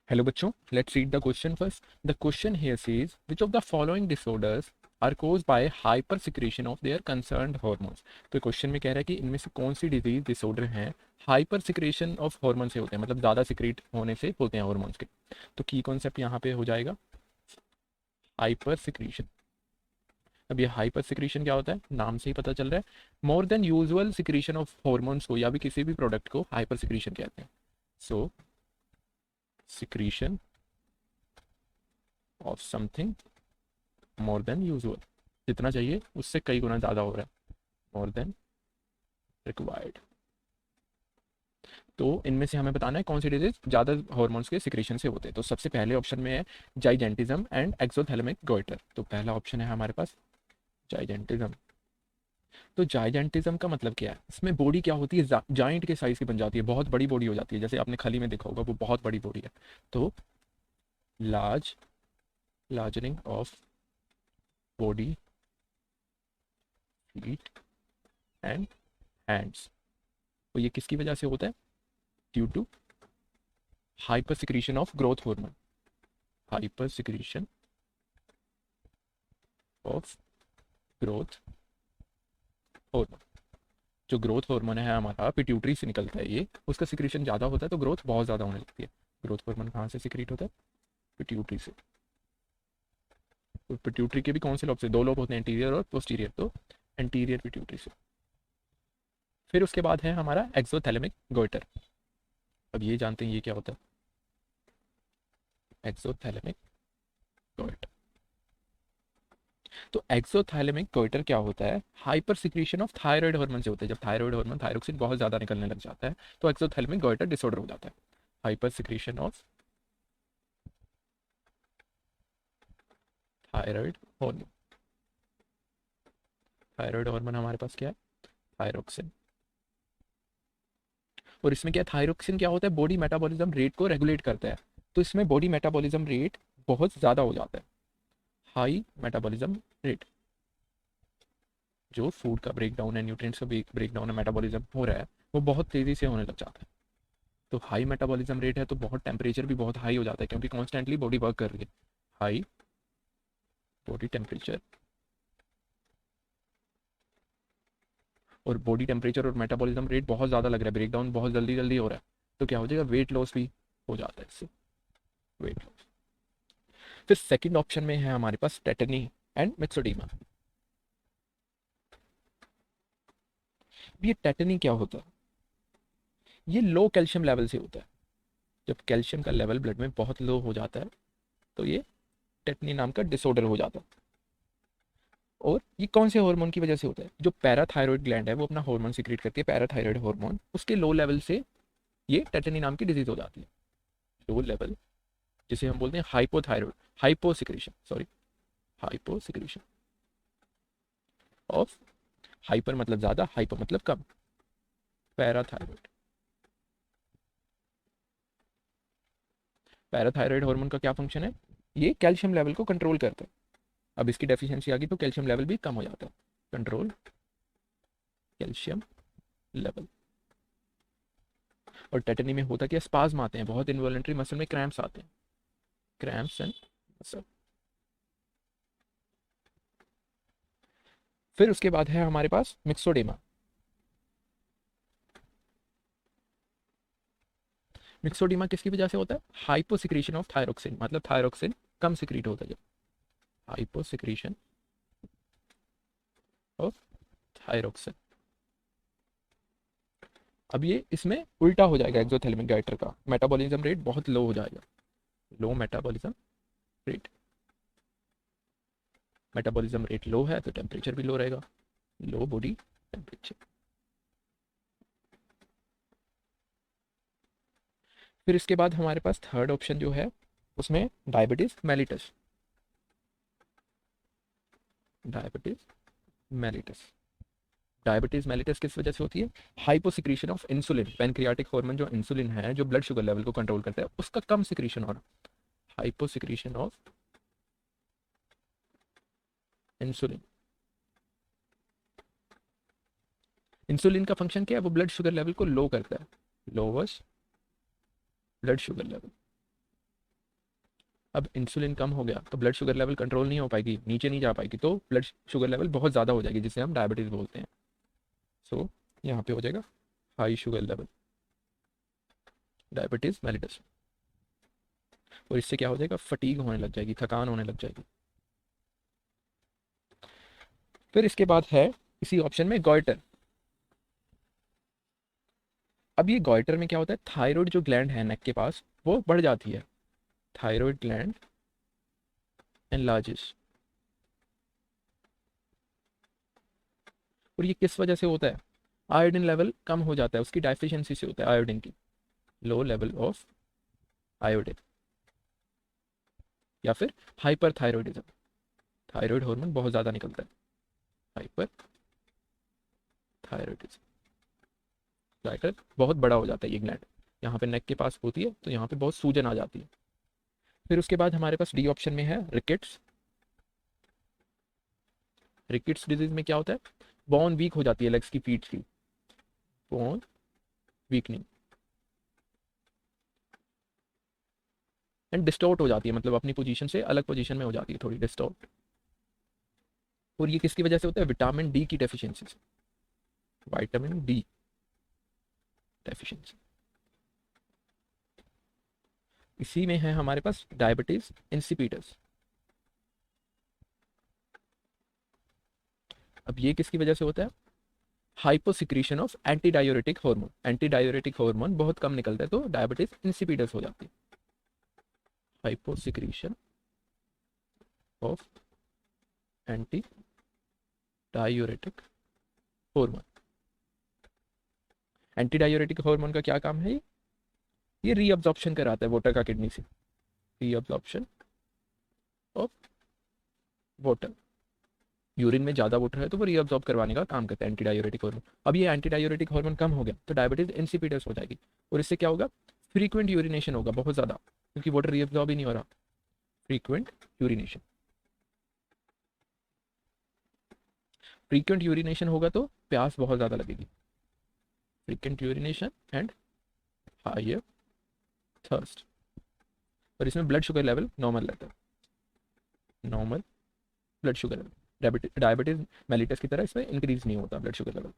Hello बच्चों, let's read the question first. The question here says which of the following disorders are caused by hyper secretion of their concerned hormones. तो question में कह रहा है कि इनमें से कौन सी डिजीज डिसऑर्डर हैं हाइपर सिक्रीशन ऑफ हार्मोन से होते हैं, मतलब ज़्यादा सिक्रीट होने से होते हैं हार्मोन्स के. तो की कॉन्सेप्ट यहाँ पे हो जाएगा हाइपर सिक्रीशन. अब ये हाइपर सिक्रीशन क्या होता है, नाम से ही पता चल रहा है. मोर than usual secretion of hormones को या भी किसी भी प्रोडक्ट को हाइपर सिक्रीशन कहते हैं. So secretion of something more than usual, जितना चाहिए उससे कई गुना ज़्यादा हो रहा है, मोर देन रिक्वायर्ड. तो इनमें से हमें बताना है कौन सी डिजीज ज़्यादा हार्मोन्स के सिक्रेशन से होते हैं. तो सबसे पहले ऑप्शन में है जाइजेंटिज्म एंड एक्सोथैलेमिक गोइटर. तो पहला ऑप्शन है हमारे पास जाइजेंटिज्म. तो जाइजेंटिज्म का मतलब क्या है, इसमें बॉडी क्या होती है, जाइंट के साइज की बन जाती है, बहुत बड़ी बॉडी हो जाती है. जैसे आपने खली में देखा होगा वो बहुत बड़ी बॉडी है. तो large largening of body, feet and hands. तो ये किसकी वजह से होता है, due to hyper secretion of growth hormone. Hyper secretion of growth hormone. जो ग्रोथ हार्मोन है हमारा पिट्यूटरी से निकलता है, ये उसका सिक्रीशन ज़्यादा होता है तो ग्रोथ बहुत ज़्यादा होने लगती है. ग्रोथ हार्मोन कहाँ से सिक्रीट होता है, पिट्यूटरी से. तो पिट्यूटरी के भी कौन से लोब से, दो लोब होते हैं, एंटीरियर और पोस्टीरियर. तो एंटीरियर पिट्यूटरी से. फिर उसके बाद है हमारा एक्सोथैलेमिक गोइटर. अब ये जानते हैं ये क्या होता है, एक्सोथैलेमिक गोइटर. तो एक्सोथैलेमिक गोइटर क्या होता है, hyper secretion of thyroid hormone से होता है. जब थायराइड हार्मोन थायरोक्सिन बहुत ज़्यादा निकलने लग जाता है तो एक्सोथैलेमिक गोइटर डिसऑर्डर हो जाता है. Hyper secretion of thyroid hormone. Thyroid hormone हमारे पास क्या है, थायरोक्सिन. और इसमें क्या, थायरोक्सिन क्या होता है, बॉडी मेटाबॉलिज्म रेट को रेगुलेट करता है. तो इसमें बॉडी मेटाबॉलिज्म रेट बहुत ज़्यादा हो जाता है, हाई मेटाबॉलिज्म रेट. जो फूड का ब्रेक डाउन है, न्यूट्रिएंट्स का ब्रेक डाउन है, मेटाबॉलिज्म हो रहा है, वो बहुत तेज़ी से होने लग जाता है. तो हाई मेटाबॉलिज्म रेट है तो बहुत टेम्परेचर भी बहुत हाई हो जाता है क्योंकि कॉन्स्टेंटली बॉडी वर्क कर रही है. हाई बॉडी टेम्परेचर, और बॉडी टेम्परेचर और मेटाबॉलिज्म रेट बहुत ज़्यादा लग रहा है, ब्रेक डाउन बहुत जल्दी जल्दी हो रहा है, तो क्या हो जाएगा, वेट लॉस भी हो जाता है इससे, वेट लॉस. फिर सेकंड ऑप्शन में है हमारे पास टेटनी एंड मिक्सोडीमा. ये टेटनी क्या होता है, ये लो कैल्शियम लेवल से होता है. जब कैल्शियम का लेवल ब्लड में बहुत लो हो जाता है तो ये टेटनी नाम का डिसऑर्डर हो जाता है. और ये कौन से हार्मोन की वजह से होता है, जो पैराथायरॉयड ग्लैंड है वो अपना हार्मोन सिक्रेट करती है, पैराथायरॉयड हार्मोन, उसके लो लेवल से ये टेटनी नाम की डिजीज हो जाती है. लो लेवल, जिसे हम बोलते हैं hypothyroid, hypo secretion, sorry, hypo secretion of, hyper मतलब ज्यादा, हाइपर मतलब कम, पैराथायरॉयड. पैराथायरॉयड हार्मोन का क्या फंक्शन है, ये कैल्शियम लेवल को कंट्रोल करता है. अब इसकी डेफिशिएंसी आ गई तो कैल्शियम लेवल भी कम हो जाता है. Control calcium level. और टेटनी में होता क्या, स्पाज्म आते हैं, बहुत इनवॉलेंट्री मसल में क्रैम्प्स आते हैं, क्रैम्प्स एंड मसल. फिर उसके बाद है हमारे पास मिक्सोडेमा. मिक्सोडेमा किसकी वजह से होता है, हाइपो सिक्रीशन ऑफ थायरोक्सिन, मतलब थायरोक्सिन कम सिक्रीट होता है जब, हाइपो सिक्रीशन ऑफ थायरोक्सिन. अब ये इसमें उल्टा हो जाएगा, एक्सोथैलेमिक गाइटर का मेटाबॉलिज्म रेट बहुत लो हो जाएगा, लो मेटाबॉलिज्म रेट. मेटाबॉलिज्म रेट लो है तो टेम्परेचर भी लो रहेगा, लो बॉडी टेम्परेचर. फिर इसके बाद हमारे पास थर्ड ऑप्शन जो है उसमें diabetes mellitus. Diabetes mellitus. Diabetes mellitus किस वजह से होती है, hyposecretion of insulin, pancreatic hormone जो इंसुलिन है जो ब्लड शुगर लेवल को कंट्रोल करता है उसका कम सिक्रीशन हो रहा, हाइपोसिक्रीशन ऑफ इंसुलिन. इंसुलिन का फंक्शन क्या है, वो ब्लड शुगर लेवल को लो करता है, लोवर्स ब्लड शुगर लेवल. अब इंसुलिन कम हो गया तो ब्लड शुगर लेवल कंट्रोल नहीं हो पाएगी, नीचे नहीं जा पाएगी, तो ब्लड शुगर लेवल बहुत ज़्यादा हो जाएगी, जिसे हम डायबिटीज़ बोलते हैं। सो यहाँ पे हो जाएगा high sugar level, diabetes mellitus. और इससे क्या हो जाएगा, फटीग होने लग जाएगी, थकान होने लग जाएगी। फिर इसके बाद है इसी ऑप्शन में गॉइटर। अब ये गॉइटर में क्या होता है, थायराइड जो ग्लैंड है नेक के पास वो बढ़ जाती है, थायराइड ग्लैंड एनलार्जेस। और ये किस वजह से होता है, आयोडीन लेवल कम हो जाता है, उसकी डेफिशिएंसी से होता है, आयोडीन की, लो लेवल ऑफ आयोडीन, या फिर हाइपर थायरॉयडिज्म, थायराइड हार्मोन बहुत ज़्यादा निकलता है, हाइपर थायरॉयडिज्म, जाकर बहुत बड़ा हो जाता है ये ग्लैंड, यहाँ पे नेक के पास होती है तो यहाँ पे बहुत सूजन आ जाती है। फिर उसके बाद हमारे पास डी ऑप्शन में है रिकेट्स। रिकेट्स डिजीज में क्या होता है, बोन वीक हो जाती है, लेग्स की, फीट की, बोन वीकनिंग एंड डिस्टॉर्ट हो जाती है, मतलब अपनी पोजीशन से अलग पोजीशन में हो जाती है, थोड़ी डिस्टॉर्ट। और ये किसकी वजह से होता है, विटामिन डी की डेफिशिएंसी से, विटामिन डी डेफिशिएंसी। इसी में है हमारे पास डायबिटीज इंसिपिडस। अब ये किसकी वजह से होता है, hyposecretion of anti diuretic hormone, anti diuretic hormone बहुत कम निकलता है तो डायबिटीज इंसिपिडस हो जाती है, hyposecretion of anti diuretic hormone. Anti diuretic hormone का क्या काम है, ये रीअब्जॉर्प्शन कराता है वाटर का किडनी से, रीअब्जॉर्प्शन ऑफ वाटर, यूरिन में ज़्यादा वाटर है तो वो रीअब्जॉर्ब करवाने का काम करता है एंटी डायोरेटिक हार्मोन। अब ये एंटी डायोरेटिक हार्मोन कम हो गया तो डायबिटीज इंसिपिडस हो जाएगी, और इससे क्या होगा, फ्रीक्वेंट यूरिनेशन होगा बहुत ज़्यादा, क्योंकि वाटर रीअब्जॉर्ब ही नहीं हो रहा, फ्रीक्वेंट यूरिनेशन, फ्रीक्वेंट यूरिनेशन होगा तो प्यास बहुत ज़्यादा लगेगी, frequent urination and higher thirst. और इसमें ब्लड शुगर लेवल नॉर्मल रहता है, normal blood sugar level, diabetes mellitus की तरह इसमें इंक्रीज नहीं होता ब्लड शुगर लेवल।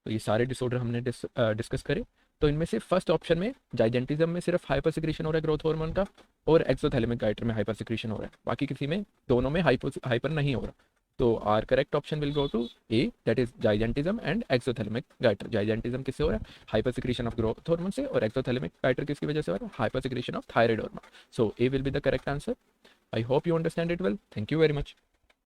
तो ये सारे डिसऑर्डर हमने डिस्कस करे। तो इनमें से फर्स्ट ऑप्शन में जाइजेंटिज्म में सिर्फ हाइपर सिक्रीशन हो रहा है ग्रोथ हार्मोन का, और एक्सोथैलेमिक गाइटर में हाइपर सिक्रीशन हो रहा है, बाकी किसी में, दोनों में हाइपर नहीं हो रहा। तो our correct option will go to A, that is gigantism and exophthalmic goiter. Gigantism किससे हो रहा है, hyper secretion of growth hormone से, और एक्सोथैलेमिक गाइटर किसकी वजह से हो रहा है, hyper secretion of thyroid hormone. So A will be the correct answer. I hope you understand it well, thank you very much.